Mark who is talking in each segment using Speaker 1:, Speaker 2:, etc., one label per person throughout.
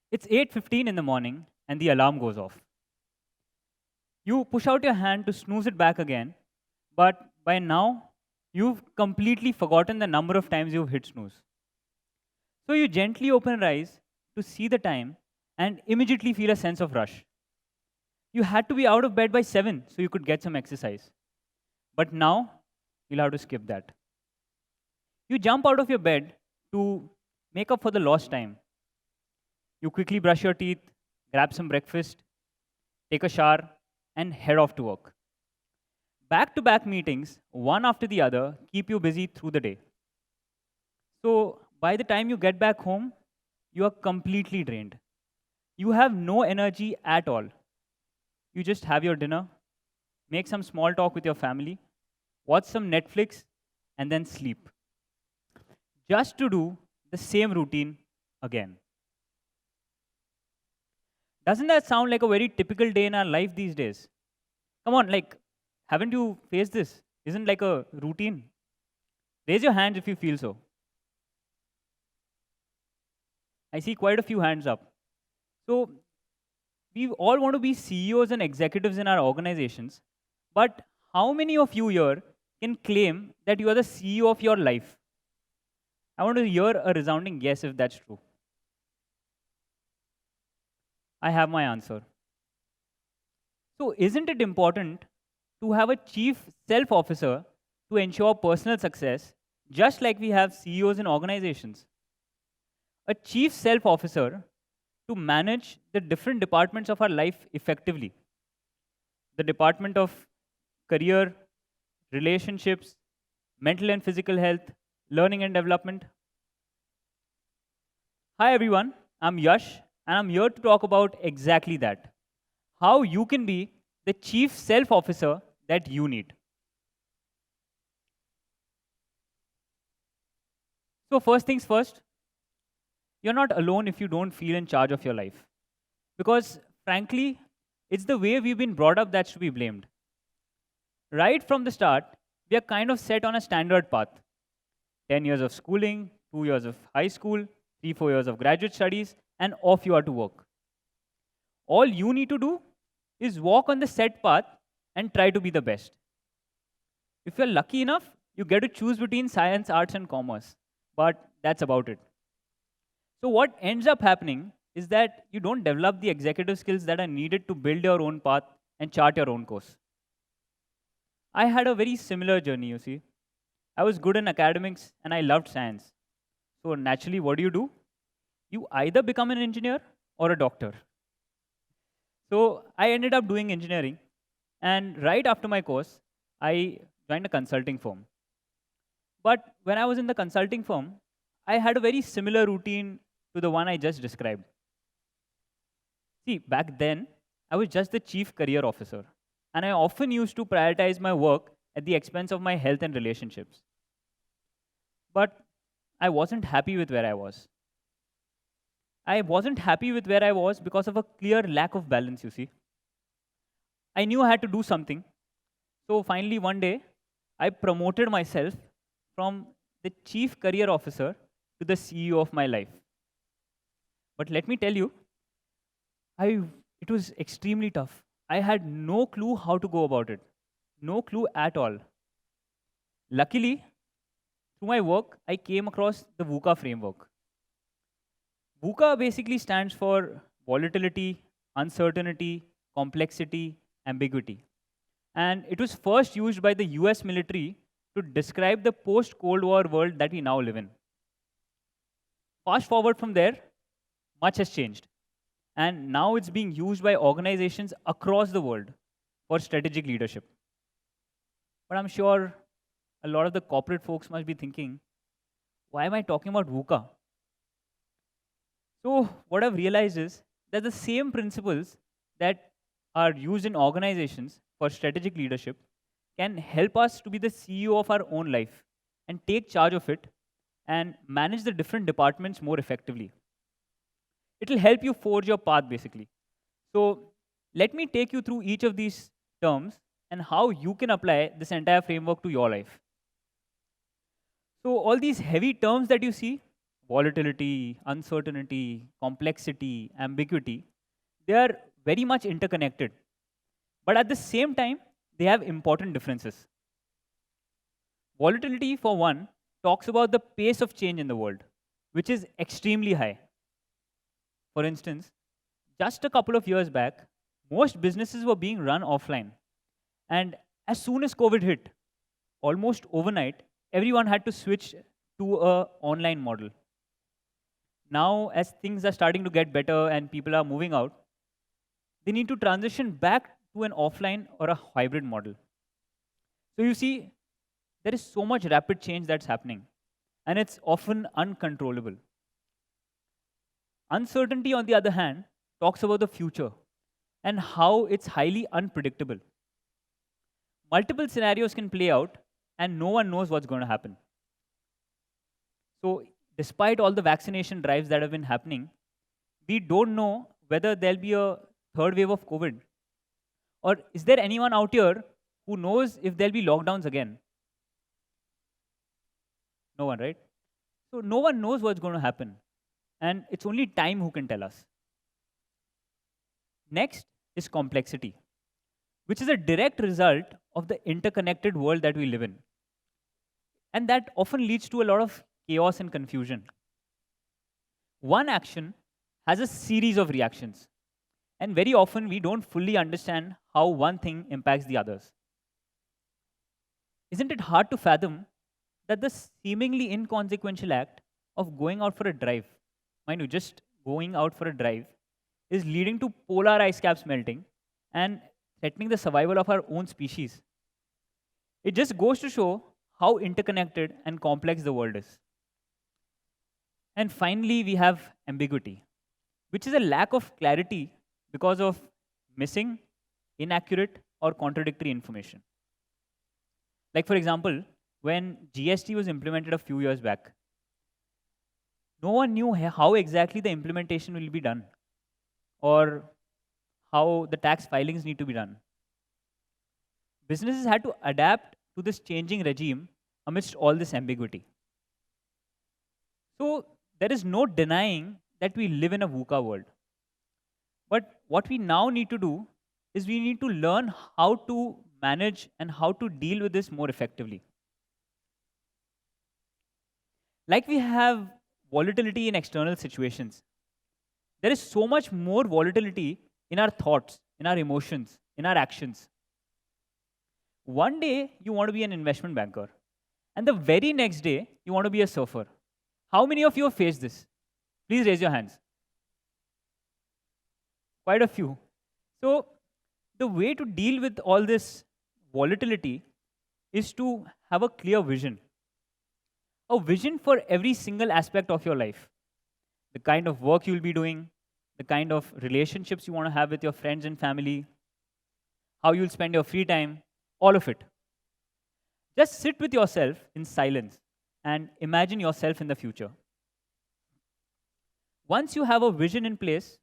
Speaker 1: It's 8:15 in the morning and the alarm goes off. You push out your hand to snooze it back again, but by now you've completely forgotten the number of times you've hit snooze. So you gently open your eyes to see the time and immediately feel a sense of rush. You had to be out of bed by 7 so you could get some exercise. But now you'll have to skip that. You jump out of your bed to make up for the lost time. You quickly brush your teeth, grab some breakfast, take a shower, and head off to work. Back to back meetings, one after the other, keep you busy through the day. So by the time you get back home, you are completely drained. You have no energy at all. You just have your dinner, make some small talk with your family, watch some Netflix, and then sleep. Just to do the same routine again. Doesn't that sound like a very typical day in our life these days? Come on, like, haven't you faced this? Isn't like a routine? Raise your hands if you feel so. I see quite a few hands up. So, we all want to be CEOs and executives in our organizations, but how many of you here can claim that you are the CEO of your life? I want to hear a resounding yes if that's true. I have my answer. So, isn't it important to have a chief self officer to ensure personal success, just like we have CEOs in organizations? A chief self officer to manage the different departments of our life effectively. The department of career, relationships, mental and physical health, learning and development. Hi everyone, I'm Yash and I'm here to talk about exactly that. How you can be the chief self officer that you need. So, first things first, you're not alone if you don't feel in charge of your life. Because, frankly, it's the way we've been brought up that should be blamed. Right from the start, we are kind of set on a standard path: 10 years of schooling, 2 years of high school, 3, 4 years of graduate studies, and off you are to work. All you need to do is walk on the set path and try to be the best. If you're lucky enough, you get to choose between science, arts, and commerce. But that's about it. So, what ends up happening is that you don't develop the executive skills that are needed to build your own path and chart your own course. I had a very similar journey, you see. I was good in academics and I loved science. So, naturally, what do? You either become an engineer or a doctor. So, I ended up doing engineering. And right after my course, I joined a consulting firm. But when I was in the consulting firm, I had a very similar routine to the one I just described. See, back then, I was just the chief career officer, and I often used to prioritize my work at the expense of my health and relationships. But I wasn't happy with where I was. I wasn't happy with where I was because of a clear lack of balance, you see. I knew I had to do something. So finally, one day, I promoted myself from the chief career officer to the CEO of my life. But let me tell you, I it was extremely tough. I had no clue how to go about it. No clue at all. Luckily, through my work, I came across the VUCA framework. VUCA basically stands for volatility, uncertainty, complexity, ambiguity. And it was first used by the US military to describe the post Cold War world that we now live in. Fast forward from there, much has changed. And now it's being used by organizations across the world for strategic leadership. But I'm sure a lot of the corporate folks must be thinking, why am I talking about VUCA? So, what I've realized is that the same principles that are used in organizations for strategic leadership can help us to be the CEO of our own life and take charge of it and manage the different departments more effectively. It will help you forge your path basically. So, let me take you through each of these terms and how you can apply this entire framework to your life. So, all these heavy terms that you see: volatility, uncertainty, complexity, ambiguity, they are very much interconnected. But at the same time, they have important differences. Volatility, for one, talks about the pace of change in the world, which is extremely high. For instance, just a couple of years back, most businesses were being run offline. And as soon as COVID hit, almost overnight, everyone had to switch to a online model. Now, as things are starting to get better and people are moving out, they need to transition back to an offline or a hybrid model. So you see, there is so much rapid change that's happening, and it's often uncontrollable. Uncertainty, on the other hand, talks about the future and how it's highly unpredictable. Multiple scenarios can play out, and no one knows what's going to happen. So, despite all the vaccination drives that have been happening, we don't know whether there'll be a third wave of COVID. Or is there anyone out here who knows if there'll be lockdowns again? No one, right? So, no one knows what's going to happen. And it's only time who can tell us. Next is complexity, which is a direct result of the interconnected world that we live in. And that often leads to a lot of chaos and confusion. One action has a series of reactions, and very often we don't fully understand how one thing impacts the others. Isn't it hard to fathom that the seemingly inconsequential act of going out for a drive, mind you, just going out for a drive, is leading to polar ice caps melting and threatening the survival of our own species? It just goes to show how interconnected and complex the world is. And finally, we have ambiguity, which is a lack of clarity because of missing, inaccurate, or contradictory information. Like, for example, when GST was implemented a few years back, no one knew how exactly the implementation will be done or how the tax filings need to be done. Businesses had to adapt to this changing regime amidst all this ambiguity. So, there is no denying that we live in a VUCA world. But what we now need to do is we need to learn how to manage and how to deal with this more effectively. Like we have volatility in external situations, there is so much more volatility in our thoughts, in our emotions, in our actions. One day you want to be an investment banker, and the very next day you want to be a surfer. How many of you have faced this? Please raise your hands. Quite a few. So, the way to deal with all this volatility is to have a clear vision. A vision for every single aspect of your life. The kind of work you'll be doing, the kind of relationships you want to have with your friends and family, how you'll spend your free time, all of it. Just sit with yourself in silence and imagine yourself in the future. Once you have a vision in place,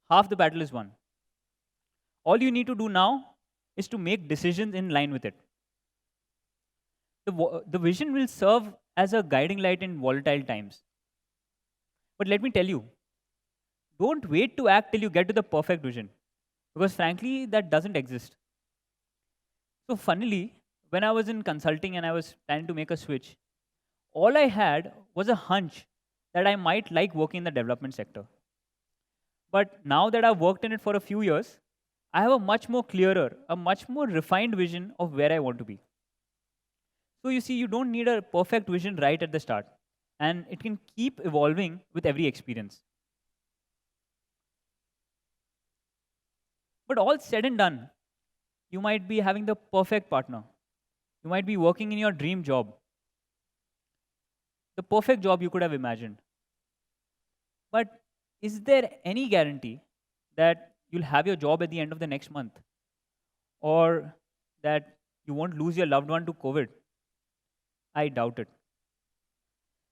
Speaker 1: half the battle is won. All you need to do now is to make decisions in line with it. The vision will serve as a guiding light in volatile times. But let me tell you, don't wait to act till you get to the perfect vision, because frankly, that doesn't exist. So, funnily, when I was in consulting and I was planning to make a switch, all I had was a hunch that I might like working in the development sector. But now that I've worked in it for a few years, I have a much more clearer, a much more refined vision of where I want to be. So you see, you don't need a perfect vision right at the start, and it can keep evolving with every experience. But all said and done, you might be having the perfect partner. You might be working in your dream job, the perfect job you could have imagined. But is there any guarantee that you'll have your job at the end of the next month? Or that you won't lose your loved one to COVID? I doubt it.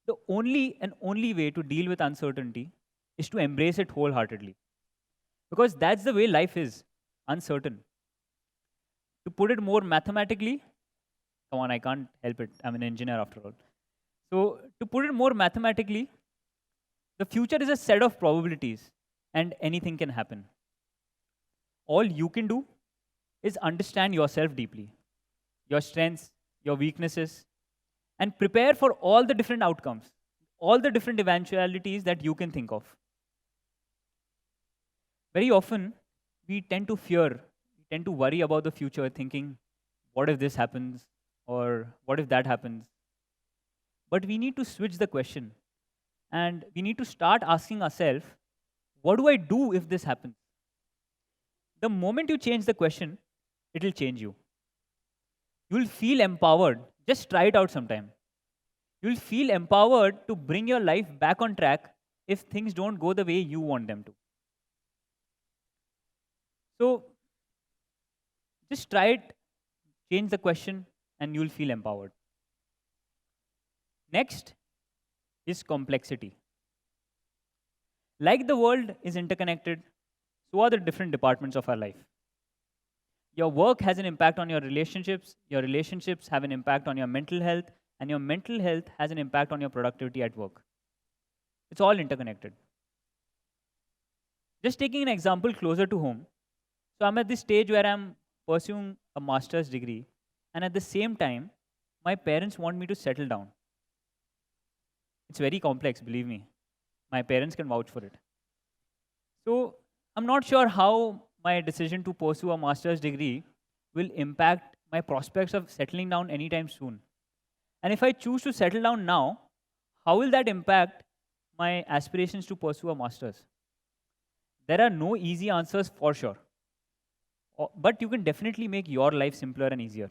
Speaker 1: The only way to deal with uncertainty is to embrace it wholeheartedly. Because that's the way life is, uncertain. To put it more mathematically, come on, I can't help it. I'm an engineer after all. So, to put it more mathematically, The future is a set of probabilities, and anything can happen. All you can do is understand yourself deeply, your strengths, your weaknesses, and prepare for all the different outcomes, all the different eventualities that you can think of. Very often, we tend to fear, we tend to worry about the future, thinking, what if this happens? Or what if that happens? But we need to switch the question and we need to start asking ourselves, what do I do if this happens? The moment you change the question, it will change you. You'll feel empowered. Just try it out sometime. You'll feel empowered to bring your life back on track if things don't go the way you want them to. So just try it, change the question, and you'll feel empowered. Next is complexity. Like the world is interconnected, so are the different departments of our life. Your work has an impact on your relationships have an impact on your mental health, and your mental health has an impact on your productivity at work. It's all interconnected. Just taking an example closer to home. So I'm at this stage where I'm pursuing a master's degree, and at the same time, my parents want me to settle down. It's very complex, believe me. My parents can vouch for it. So I'm not sure how my decision to pursue a master's degree will impact my prospects of settling down anytime soon. And if I choose to settle down now, how will that impact my aspirations to pursue a master's? There are no easy answers for sure. But you can definitely make your life simpler and easier.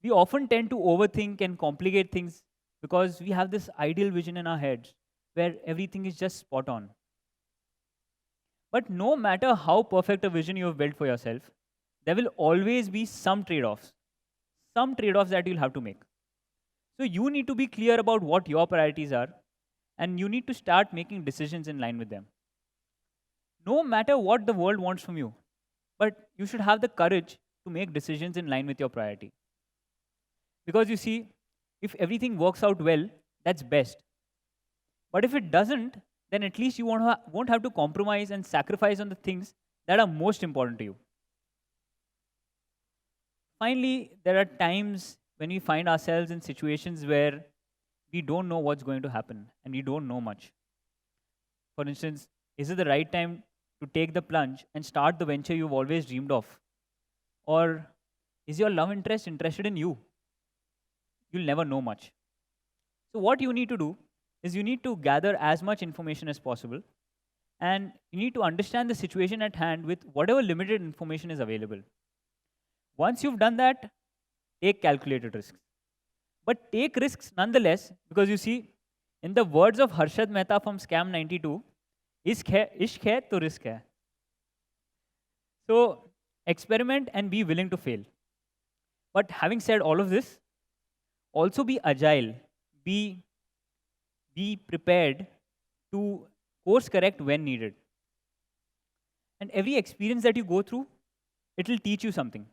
Speaker 1: We often tend to overthink and complicate things because we have this ideal vision in our heads where everything is just spot on. But no matter how perfect a vision you have built for yourself, there will always be some trade-offs that you'll have to make. So you need to be clear about what your priorities are, and you need to start making decisions in line with them. No matter what the world wants from you, but you should have the courage to make decisions in line with your priority. Because you see, if everything works out well, that's best. But if it doesn't, then at least you won't have to compromise and sacrifice on the things that are most important to you. Finally, there are times when we find ourselves in situations where we don't know what's going to happen and we don't know much. For instance, is it the right time to take the plunge and start the venture you've always dreamed of? Or is your love interest interested in you? You'll never know much. So, what you need to do is you need to gather as much information as possible and you need to understand the situation at hand with whatever limited information is available. Once you've done that, take calculated risks. But take risks nonetheless because you see, in the words of Harshad Mehta from Scam 92, ishq hai to risk hai. So, experiment and be willing to fail. But having said all of this, also be agile, be prepared to course correct when needed. And every experience that you go through, it will teach you something.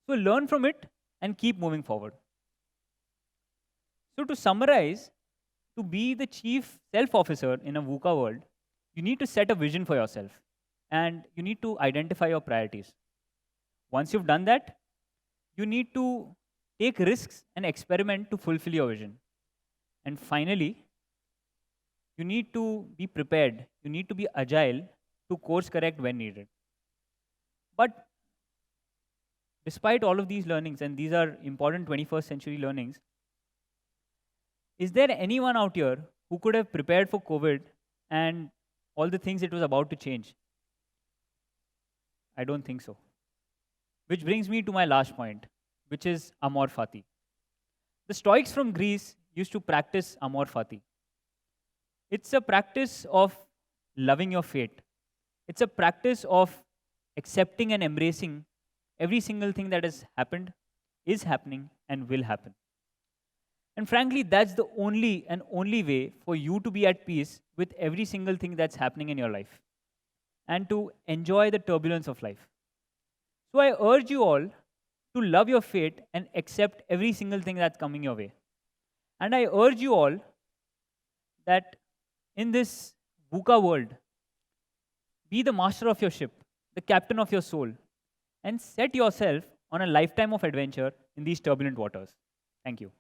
Speaker 1: So learn from it and keep moving forward. So to summarize, to be the chief self-officer in a VUCA world, you need to set a vision for yourself and you need to identify your priorities. Once you've done that, you need to take risks and experiment to fulfill your vision. And finally, you need to be prepared. You need to be agile to course correct when needed. But despite all of these learnings, and these are important 21st century learnings, is there anyone out here who could have prepared for COVID and all the things it was about to change? I don't think so. Which brings me to my last point, which is amor fati. The Stoics from Greece used to practice amor fati. It's a practice of loving your fate. It's a practice of accepting and embracing every single thing that has happened, is happening, and will happen. And frankly, that's the only way for you to be at peace with every single thing that's happening in your life and to enjoy the turbulence of life. So I urge you all to love your fate and accept every single thing that's coming your way. And I urge you all that in this VUCA world, be the master of your ship, the captain of your soul, and set yourself on a lifetime of adventure in these turbulent waters. Thank you.